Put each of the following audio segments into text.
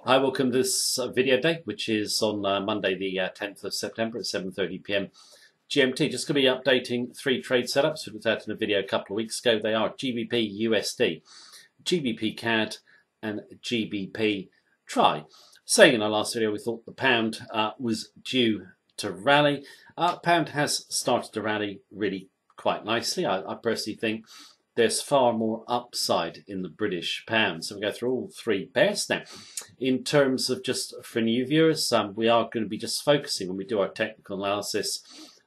Hi, welcome to this video day, which is on Monday the 10th of September at 7:30 p.m. GMT. Just going to be updating three trade setups we looked at in a video a couple of weeks ago. They are GBP USD, GBP CAD and GBP TRI. Saying in our last video we thought the pound was due to rally. Pound has started to rally really quite nicely. I personally think there's far more upside in the British pound. So we go through all three pairs now. In terms of just for new viewers, we are going to be just focusing when we do our technical analysis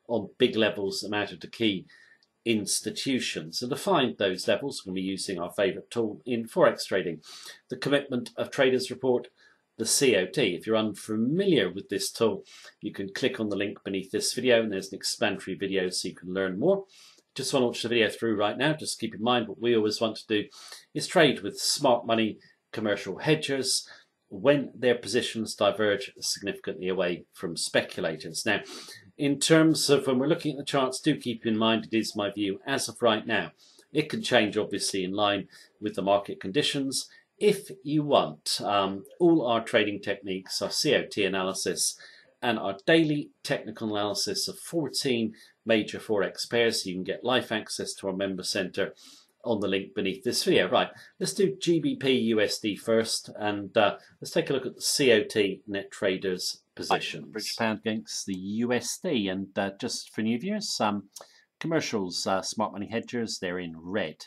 on big levels that matter to key institutions. And to find those levels, we're going to be using our favourite tool in Forex trading, the Commitment of Traders Report, the COT. If you're unfamiliar with this tool, you can click on the link beneath this video and there's an explanatory video so you can learn more. Just want to watch the video through right now. Just keep in mind what we always want to do is trade with smart money commercial hedgers when their positions diverge significantly away from speculators. Now, in terms of when we're looking at the charts, do keep in mind it is my view as of right now. It can change obviously in line with the market conditions. If you want, all our trading techniques, our COT analysis and our daily technical analysis of 14 major Forex pairs. You can get live access to our member centre on the link beneath this video. Right, let's do GBP USD first, and let's take a look at the COT net traders positions. British pound against the USD, and just for new viewers, commercials, smart money hedgers, they're in red.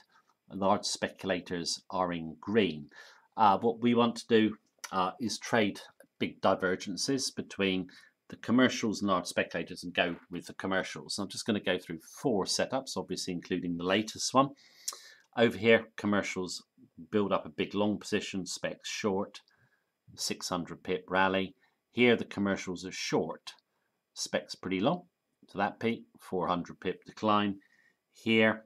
Large speculators are in green. What we want to do is trade big divergences between the commercials and large speculators and go with the commercials. I'm just going to go through four setups, obviously including the latest one. Over here, commercials build up a big long position, specs short, 600 pip rally. Here the commercials are short, specs pretty long, so that peak, 400 pip decline. Here,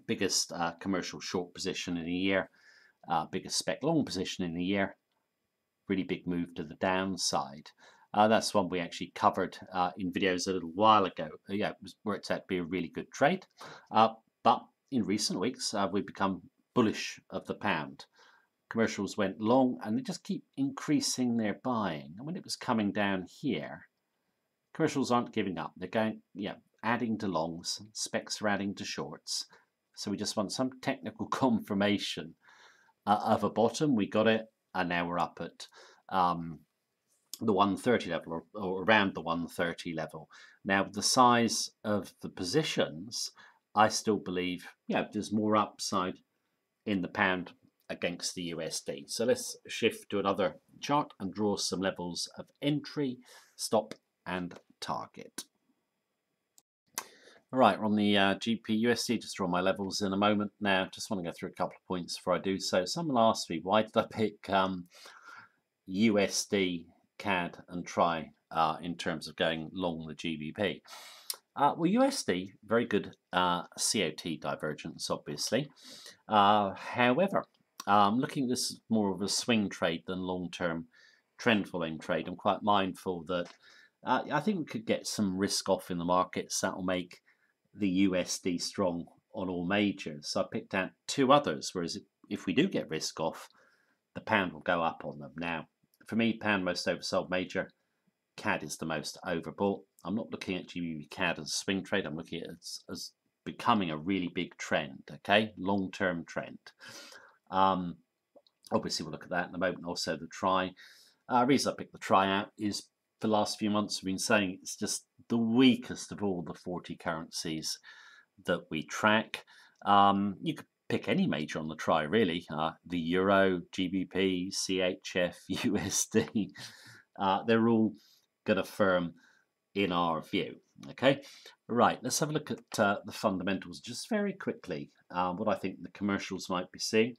biggest commercial short position in a year, biggest spec long position in a year, really big move to the downside. That's one we actually covered in videos a little while ago. Yeah, it worked out to be a really good trade. But in recent weeks, we've become bullish of the pound. Commercials went long and they just keep increasing their buying. And when it was coming down here, commercials aren't giving up. They're going, adding to longs, specs are adding to shorts. So we just want some technical confirmation of a bottom. We got it, and now we're up at the 130 level or around the 130 level. Now, the size of the positions, I still believe, there's more upside in the pound against the USD. So let's shift to another chart and draw some levels of entry, stop, and target. All right, we're on the GBP USD. Just draw my levels in a moment. Now, just want to go through a couple of points before I do so. Someone asked me, why did I pick USD, CAD and TRI in terms of going long the GBP? Well, USD, very good COT divergence, obviously. However, looking at this more of a swing trade than long-term trend following trade, I'm quite mindful that I think we could get some risk off in the markets that will make the USD strong on all majors. So I picked out two others, whereas if we do get risk off, the pound will go up on them. Now, for me, pound most oversold major, CAD is the most overbought. I'm not looking at GBP CAD as a swing trade. I'm looking at it as becoming a really big trend, okay? Long-term trend. Obviously, we'll look at that in a moment. Also, the TRI. The reason I picked the TRI out is for the last few months we've been saying it's just the weakest of all the 40 currencies that we track. You could pick any major on the TRI, really. The Euro, GBP, CHF, USD. They're all going to firm in our view. Okay, right, let's have a look at the fundamentals just very quickly. What I think the commercials might be seeing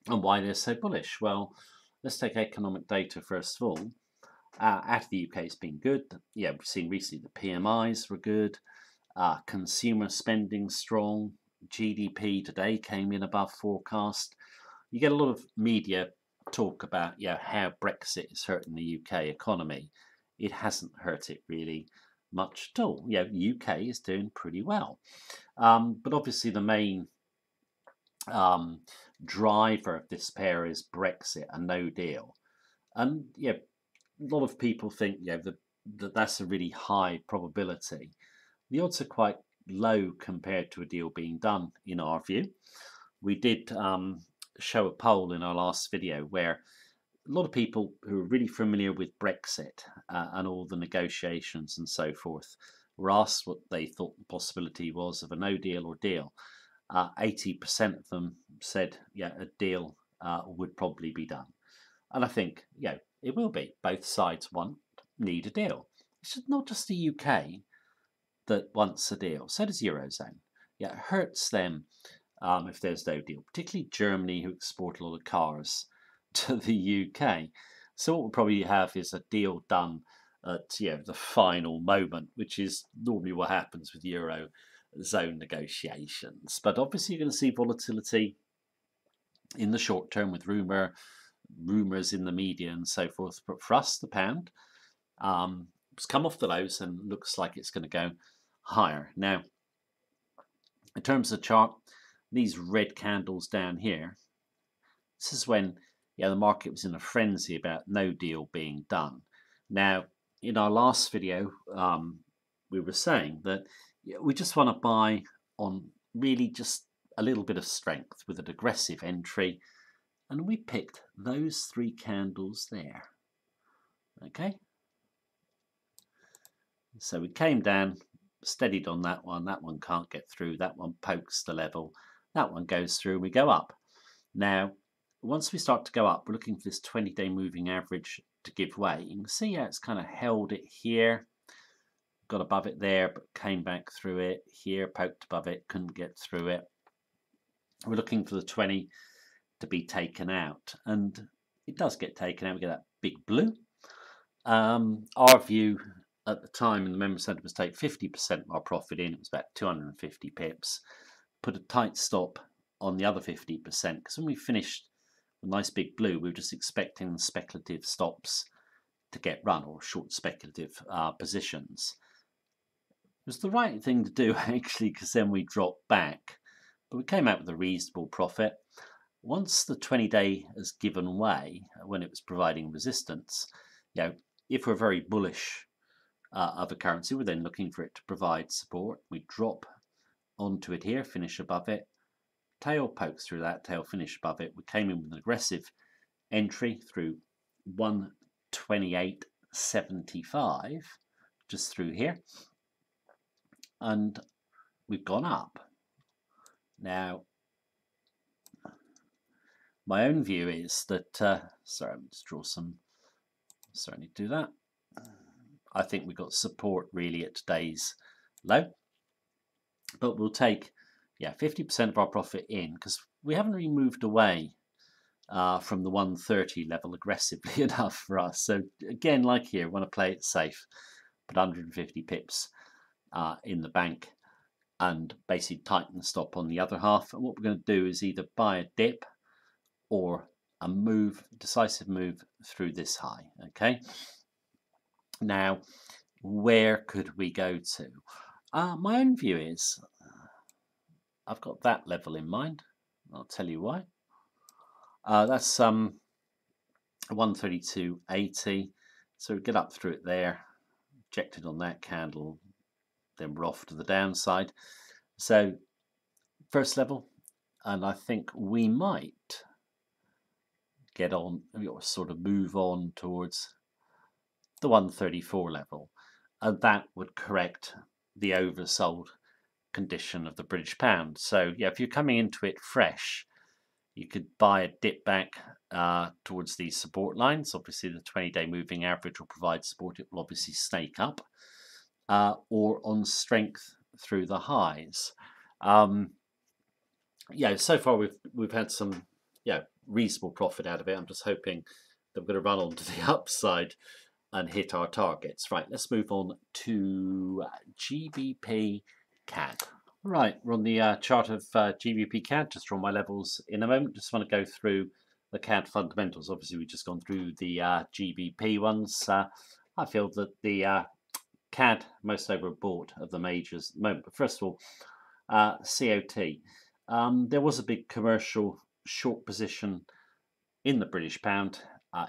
and why they're so bullish. Well, let's take economic data first of all. Out of the UK, it's been good. Yeah, we've seen recently the PMIs were good. Consumer spending strong. GDP today came in above forecast. You get a lot of media talk about how Brexit is hurting the UK economy. It hasn't hurt it really much at all. UK is doing pretty well. But obviously the main driver of this pair is Brexit, a no deal. And yeah, a lot of people think that's a really high probability. The odds are quite low compared to a deal being done, in our view. We did show a poll in our last video where a lot of people who are really familiar with Brexit and all the negotiations and so forth were asked what they thought the possibility was of a no deal or deal. 80% of them said, yeah, a deal would probably be done. And I think, it will be. Both sides need a deal. It's not just the UK that wants a deal. So does Eurozone. Yeah, it hurts them if there's no deal, particularly Germany, who export a lot of cars to the UK. So what we'll probably have is a deal done at the final moment, which is normally what happens with Eurozone negotiations. But obviously you're going to see volatility in the short term with rumours in the media and so forth. But for us, the pound it's come off the lows and looks like it's going to go higher. Now, in terms of the chart, these red candles down here, this is when the market was in a frenzy about no deal being done. Now, in our last video, we were saying that we just want to buy on really just a little bit of strength with an aggressive entry, and we picked those three candles there. Okay, so we came down, steadied on that one can't get through, that one pokes the level, that one goes through, we go up. Now, once we start to go up, we're looking for this 20-day moving average to give way. You can see how it's kind of held it here, got above it there, but came back through it here, poked above it, couldn't get through it. We're looking for the 20 to be taken out, and it does get taken out. We get that big blue. Our view at the time in the member centre was take 50% of our profit in. It was about 250 pips. Put a tight stop on the other 50%, because when we finished a nice big blue, we were just expecting speculative stops to get run, or short speculative positions. It was the right thing to do, actually, because then we dropped back, but we came out with a reasonable profit. Once the 20-day has given way, when it was providing resistance, if we're very bullish of a currency, we're then looking for it to provide support. We drop onto it here, finish above it, tail pokes through that, tail finish above it. We came in with an aggressive entry through 128.75, just through here, and we've gone up. Now, my own view is that, sorry, I'm just draw some, sorry, I need to do that. I think we've got support really at today's low, but we'll take 50% of our profit in, because we haven't really moved away from the 130 level aggressively enough for us. So again, like here, we want to play it safe, put 150 pips in the bank, and basically tighten the stop on the other half. And what we're going to do is either buy a dip or a decisive move through this high. Okay, now where could we go to? My own view is I've got that level in mind. I'll tell you why. That's 132.80. So we get up through it there, rejected on that candle, then we're off to the downside. So first level, and I think we might get on, or sort of move on towards the 134 level, and that would correct the oversold condition of the British pound. So if you're coming into it fresh, you could buy a dip back towards these support lines. Obviously the 20-day moving average will provide support. It will obviously snake up, or on strength through the highs. So far we've had some reasonable profit out of it. I'm just hoping that we're going to run on to the upside and hit our targets. Right, let's move on to GBP CAD. Right, we're on the chart of GBP CAD. Just draw my levels in a moment. Just want to go through the CAD fundamentals. Obviously, we've just gone through the GBP ones. I feel that the CAD most overbought of the majors at the moment. But first of all, COT. There was a big commercial short position in the British pound.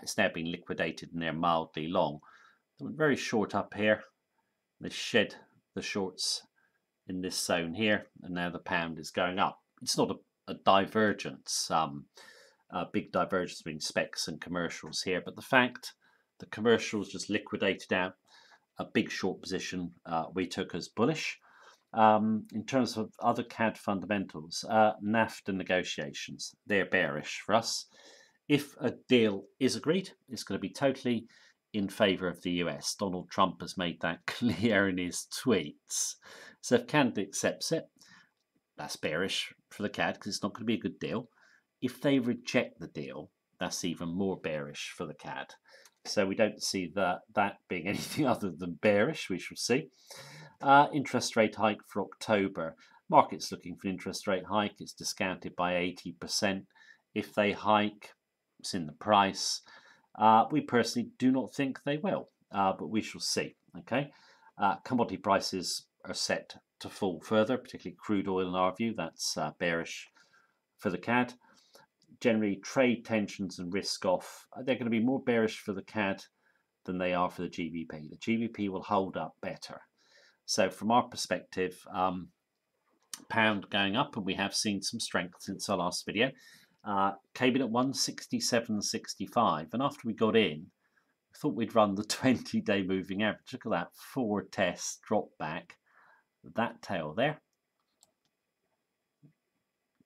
It's now been liquidated and they're mildly long. They went very short up here. They shed the shorts in this zone here, and now the pound is going up. It's not a divergence, a big divergence between specs and commercials here, but the fact the commercials just liquidated out a big short position we took as bullish. In terms of other CAD fundamentals, NAFTA negotiations, they're bearish for us. If a deal is agreed, it's going to be totally in favour of the US. Donald Trump has made that clear in his tweets. So if Canada accepts it, that's bearish for the CAD because it's not going to be a good deal. If they reject the deal, that's even more bearish for the CAD. So we don't see that being anything other than bearish. We shall see. Interest rate hike for October. Market's looking for an interest rate hike. It's discounted by 80%. If they hike, it's in the price. We personally do not think they will, but we shall see. Okay, commodity prices are set to fall further, particularly crude oil in our view. That's bearish for the CAD. Generally, trade tensions and risk off, they're going to be more bearish for the CAD than they are for the GBP. The GBP will hold up better. So from our perspective, pound going up, and we have seen some strength since our last video. Came in at 167.65, and after we got in, I thought we'd run the 20-day moving average. Look at that, 4 tests, drop back. That tail there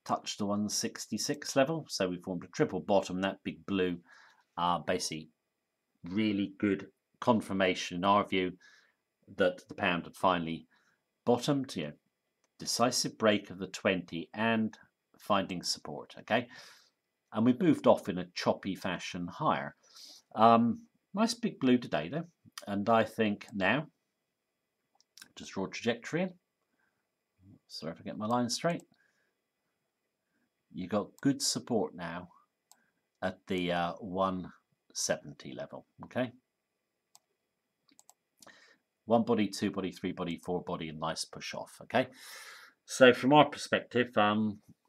touched the 166 level, so we formed a triple bottom. That big blue, basically really good confirmation in our view that the pound had finally bottomed. Decisive break of the 20 and finding support. Okay, and we moved off in a choppy fashion higher. Nice big blue today though, and I think now just draw a trajectory in. Sorry if I get my line straight. You got good support now at the 170 level. Okay, 1 body, 2 body, 3 body, 4 body, and nice push off. Okay, so from our perspective,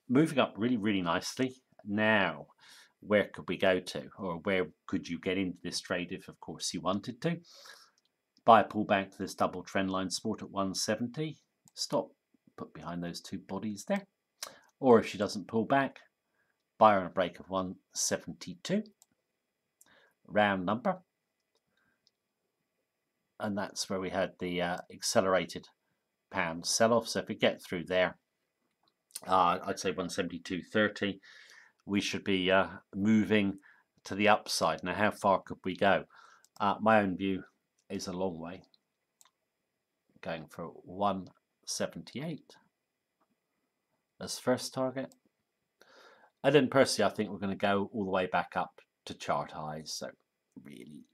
moving up really nicely. Now, where could we go to, or where could you get into this trade if, of course, you wanted to? Buy a pullback to this double trend line support at 170. Stop, put behind those 2 bodies there. Or if she doesn't pull back, buy her on a break of 172. Round number. And that's where we had the accelerated pound sell-off. So if we get through there, I'd say 172.30, we should be moving to the upside. Now, how far could we go? My own view is a long way. Going for 178 as first target. And then personally, I think we're going to go all the way back up to chart highs. So really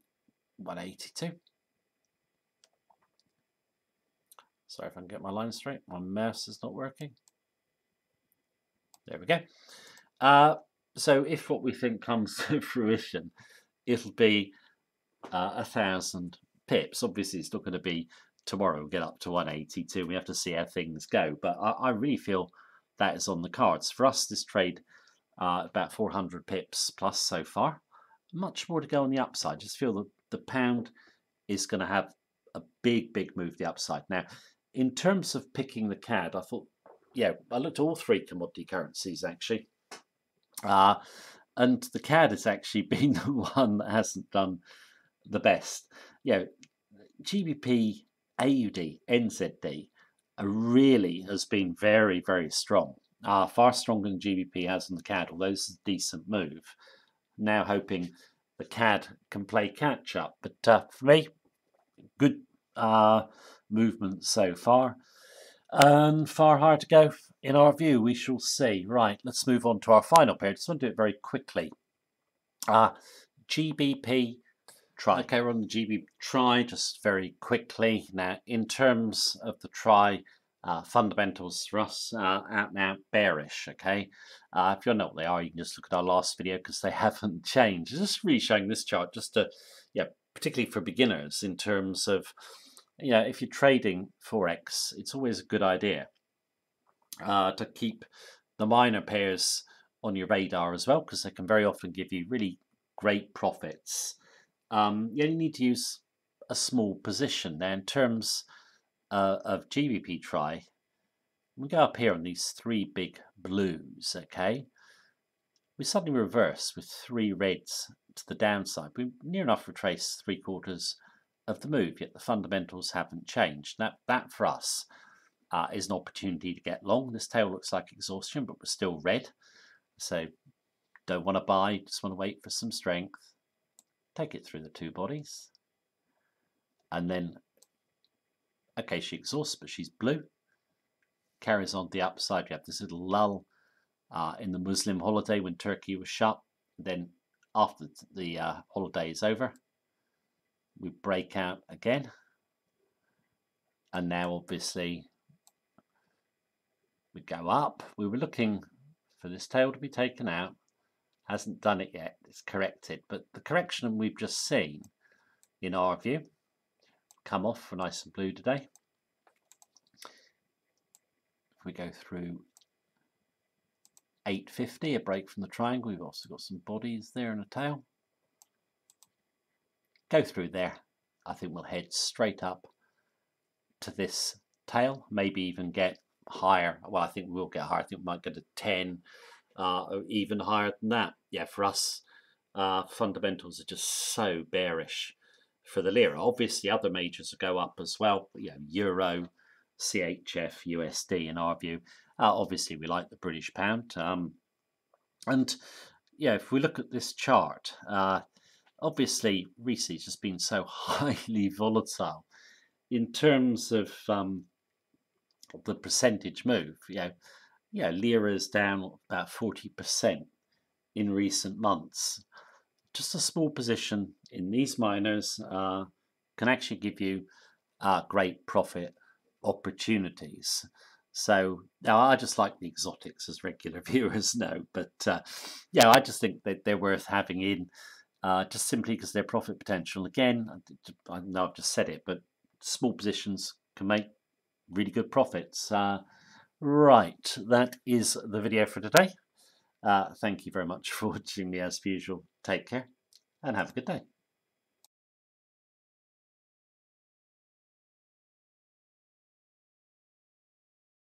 182. Sorry if I can get my line straight. My mouse is not working. There we go. So if what we think comes to fruition, it'll be 1,000 pips. Obviously, it's not going to be tomorrow. We'll get up to 182. We have to see how things go. But I really feel that is on the cards. For us, this trade, about 400 pips plus so far. Much more to go on the upside. Just feel that the pound is going to have a big move the upside. Now, in terms of picking the CAD, I thought, yeah, I looked at all 3 commodity currencies actually. And the CAD has actually been the one that hasn't done the best. GBP, AUD, NZD really has been very strong. Far stronger than GBP has on the CAD, although this is a decent move. Now hoping the CAD can play catch up. But for me, good movement so far. And far higher to go in our view. We shall see. Right, let's move on to our final pair. Just want to do it very quickly. GBP try. Okay, we're on the GB try just very quickly. Now, in terms of the try, fundamentals for us out and out bearish. Okay, if you don't know what they are, you can just look at our last video because they haven't changed. Just really showing this chart just to, particularly for beginners in terms of, if you're trading Forex, it's always a good idea to keep the minor pairs on your radar as well, because they can very often give you really great profits. You only need to use a small position. Now, in terms of GBP try, we go up here on these three big blues, okay? We suddenly reverse with three reds to the downside. We near enough retrace 3/4 of the move, yet the fundamentals haven't changed. That for us is an opportunity to get long. This tail looks like exhaustion, but we're still red. So don't want to buy, just want to wait for some strength. Take it through the two bodies. And then, okay, she exhausts, but she's blue. Carries on the upside. You have this little lull in the Muslim holiday when Turkey was shut. Then after the holiday is over, we break out again. And now obviously we go up. We were looking for this tail to be taken out. Hasn't done it yet. It's corrected. But the correction we've just seen, in our view, come off for nice and blue today. If we go through 850, a break from the triangle, we've also got some bodies there and a tail. Go through there. I think we'll head straight up to this tail, maybe even get higher. Well, I think we'll get higher. I think we might get a 10 or even higher than that. Yeah, for us, fundamentals are just so bearish for the lira. Obviously, other majors will go up as well. You know, Euro, CHF, USD, in our view. Obviously, we like the British pound. And yeah, if we look at this chart, obviously, recently it's just been so highly volatile in terms of the percentage move. Lira is down about 40% in recent months. Just a small position in these miners can actually give you great profit opportunities. So now I just like the exotics, as regular viewers know, but I just think that they're worth having in, just simply because their profit potential. Again, I know I've just said it, but small positions can make really good profits. Right, that is the video for today. Thank you very much for watching me as usual. Take care and have a good day.